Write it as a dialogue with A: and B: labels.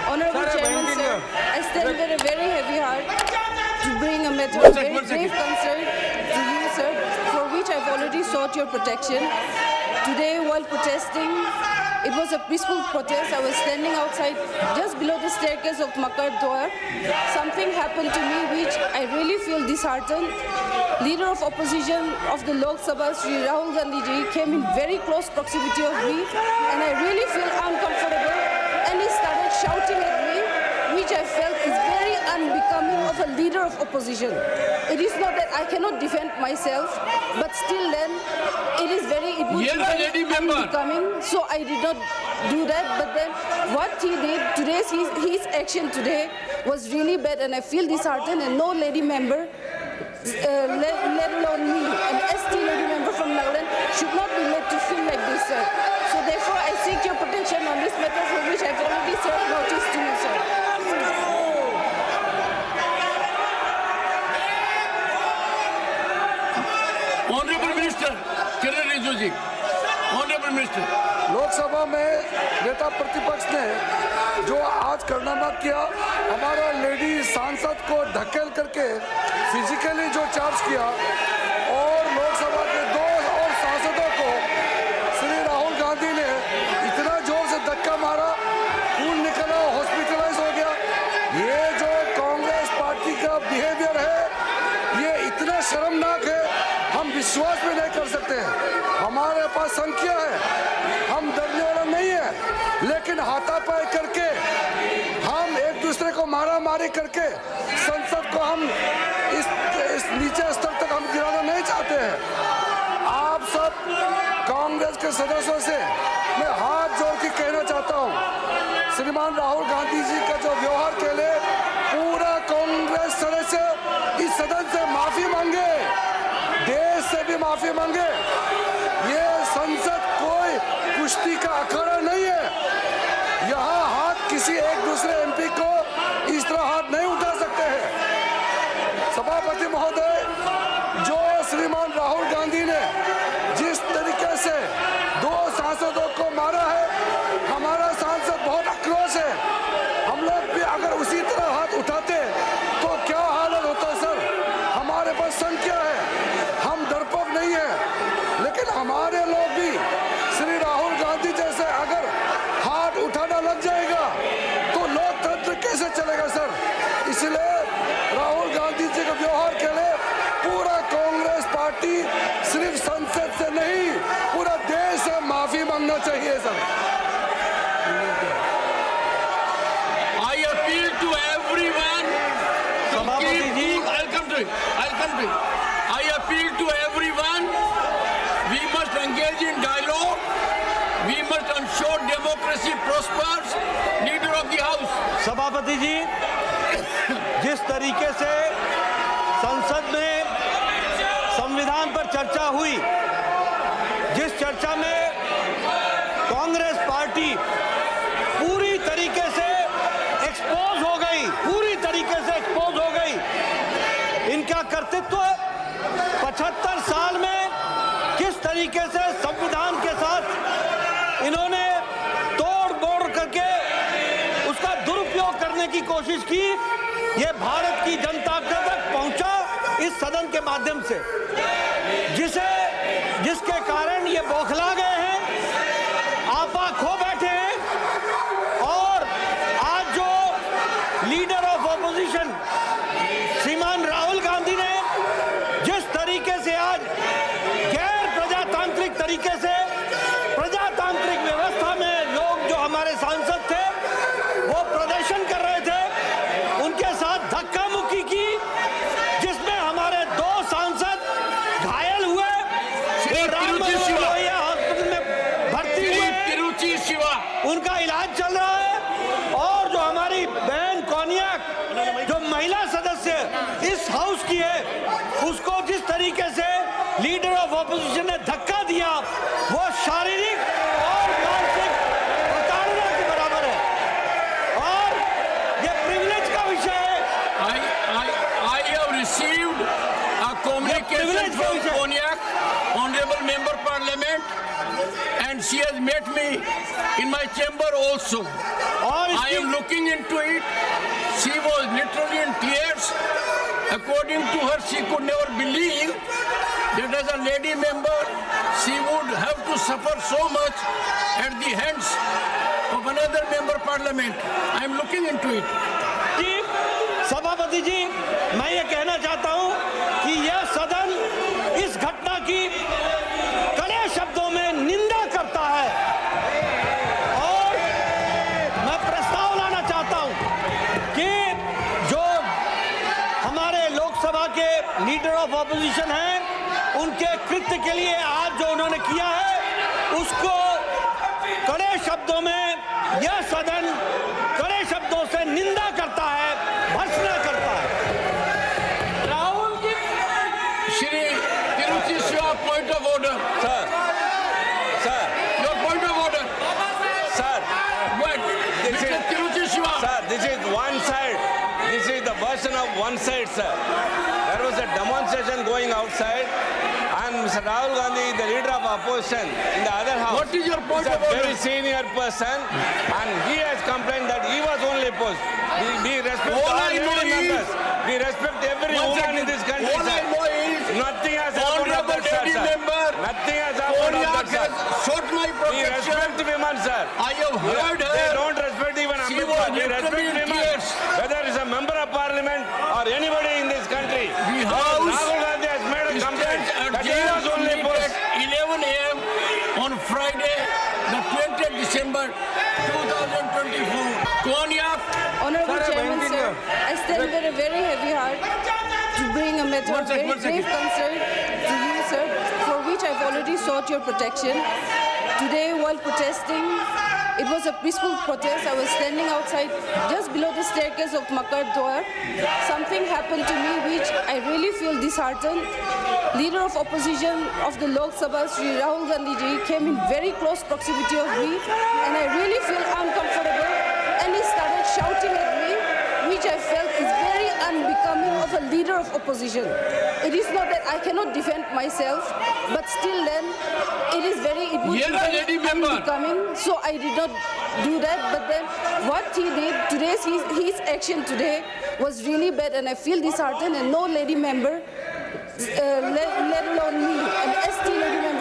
A: Honorable Chairman, sir, I stand with a very heavy heart to bring a matter of very grave concern to you, sir, for which I've already sought your protection. Today, while protesting, it was a peaceful protest. I was standing outside just below the staircase of Makar Dwar. Something happened to me which I really feel disheartened. Leader of opposition of the Lok Sabha, Shri Rahul Gandhi ji, came in very close proximity of me, and I really feel uncomfortable. And he started shouting at me, which I felt is very unbecoming of a leader of opposition. It is not that I cannot defend myself, but still then, it would be very unbecoming. So I did not do that. But then, what he did today, his action today was really bad, and I feel disheartened. And no lady member, let alone me, an ST lady member from Nagaland, should not be made to feel like this, sir. So therefore, I seek your protection on this matter, for which I've already served notice to you, sir.
B: Honorable Minister, Kiran Rijiju ji, Honorable Minister.
C: Lok Sabha में नेता प्रतिपक्ष ने जो आज कारनामा किया, हमारा lady सांसद को धकेल करके फिजिकली जो चार्ज किया और लोकसभा के 2 और सांसदों को श्री राहुल गांधी ने इतना जोर से धक्का मारा, खून निकला, हॉस्पिटलाइज हो गया। ये जो कांग्रेस पार्टी का बिहेवियर है, ये इतना शर्मनाक है, हम विश्वास भी नहीं कर सकते हैं। हमारे पास संख्या है, हम डरने वाला नहीं है, लेकिन हाथापाई करके हम एक दूसरे को मारामारी करके संसद को हम इस नीचे स्तर तक हम गिराना नहीं चाहते हैं। आप सब कांग्रेस के सदस्यों से मैं हाथ जोड़ के कहना चाहता हूं, श्रीमान राहुल गांधी जी का जो व्यवहार के लिए पूरा कांग्रेस सदस्य इस सदन से माफी मांगे, देश से भी माफी मांगे। ये संसद कोई कुश्ती का अखाड़ा नहीं है। यहाँ हाथ किसी एक दूसरे एमपी को इस तरह हाथ नहीं उठा सकते हैं। सभापति महोदय, जो श्रीमान राहुल गांधी ने जिस तरीके से 2 सांसदों को मारा है, हमारा सांसद बहुत आक्रोश है। हम लोग भी अगर उसी तरह हाथ उठाते तो क्या हालत होता सर। हमारे पास संख्या है, हम डरपोक नहीं है, लेकिन हमारे लोग भी श्री राहुल गांधी जैसे अगर हाथ उठाना लग जाएगा तो लोकतंत्र कैसे चलेगा सर। इसलिए राहुल गांधी जी के व्यवहार के लिए पूरा कांग्रेस पार्टी सिर्फ संसद से नहीं, पूरा देश से माफी मांगना चाहिए sir.
B: I appeal to everyone. I'll come to it. I appeal to everyone. We must engage in dialogue. We must ensure democracy prospers. Leader of the House.
D: सभापति जी, जिस तरीके से संसद में संविधान पर चर्चा हुई, जिस चर्चा में कांग्रेस पार्टी पूरी तरीके से एक्सपोज हो गई, इनका कर्तृत्व 75 साल में किस तरीके से संविधान के साथ इन्होंने तोड़ मोड़ करके उसका दुरुपयोग करने की कोशिश की, ये भारत की जनता तक पहुंचा इस सदन के माध्यम से, जिसके कारण ये बौखला गए हैं, आपा खो बैठे हैं। और आज जो लीडर ऑफ ऑपोजिशन श्रीमान राहुल गांधी ने जिस तरीके से आज गैर प्रजातांत्रिक तरीके से प्रजातांत्रिक व्यवस्था में लोग जो हमारे सांसद थे वो प्रदर्शन कर रहे थे, उनके साथ धक्का मुक्की की, जिसमें हमारे 2 सांसद घायल हुए, हॉस्पिटल में भर्ती हुए, उनका इलाज चल रहा है। और जो हमारी बहन कोनियाक, जो महिला सदस्य इस हाउस की है, उसको जिस तरीके से लीडर ऑफ ऑपोजिशन ने धक्का दिया, वो शारीरिक और मानसिक प्रताड़ना के बराबर है, और ये प्रिविलेज का विषय है।
B: I have received a communication from Konyak, Honorable Member Parliament, and she has met me in my chamber also.
D: और
B: I
D: इसकी
B: am looking into it. She was literally in tears. According to her, she could never believe that as a lady member, she would have to suffer so much at the hands of another member parliament. I am looking into it.
D: जी सभापति जी, मैं ये कहना चाहता हूं कि यह सदन इस घटना की कड़े शब्दों में निंदा करता है और मैं प्रस्ताव लाना चाहता हूं कि जो हमारे लोकसभा के लीडर ऑफ ऑपोजिशन हैं, उनके कृत्य के लिए आज जो उन्होंने किया है उसको कड़े शब्दों में यह सदन कड़े शब्दों से निंदा करता है, भर्त्सना करता है।
B: Rahul ji, Shri Tiruchi Shiva, point of order.
E: Sir,
B: Your point of order.
E: sir,
B: What?
E: This
B: Mr.
E: is-
B: Tiruchi Shiva.
E: sir, this is one side. This is the version of one side, sir. There was a demonstration going outside, and Mr. Rahul Gandhi, the leader of opposition, in the other house.
B: What is your point
E: is
B: of
E: a
B: order?
E: very senior person, and he has complained that he was only opposed. We respect
B: All
E: all
B: I know
E: lady
B: is-
E: members. We respect every
B: One
E: woman
B: second.
E: in this country,
B: All I
E: sir.
B: know is
E: Nothing has happened of
B: Honorable
E: that, sir,
B: lady
E: sir.
B: member
E: Nothing has happened of
B: Konyak
E: that,
B: has
E: sir.
B: sought my
E: We
B: protection.
E: respect women, sir.
B: I have heard
E: They
B: her.
E: don't respect even
B: She
E: Ambedkar.
B: was
E: We respect
B: literally in
E: women,
B: tears.
E: whether it's a member of parliament or anybody in this country.
B: The
E: But
B: House
E: Rahul Gandhi has made a complaint
B: stands
E: that he was
B: adjourned to
E: only
B: meet
E: opposed.
B: at 11 a.m. on Friday, the 20th December 2024. Konyak.
A: Honorable
B: Sir,
A: Chairman,
B: I'm
A: sir,
B: thinking-
A: I stand with a very heavy heart to bring a matter of very grave concern to you, sir, for which I've already sought your protection. Today, while protesting, it was a peaceful protest. I was standing outside just below the staircase of Makar Dwar. Something happened to me which I really feel disheartened. Leader of opposition of the Lok Sabha, Sri Rahul Gandhi ji, came in very close proximity of me, and I really feel uncomfortable. And he started shouting at me, which I felt is very unbecoming of a leader of opposition. It is not that I cannot defend myself, but still then, it would be
B: You're a
A: very
B: lady member.
A: unbecoming. So I did not do that. But then, what he did, his action today was really bad, and I feel disheartened. And no lady member, let alone me, an ST lady member,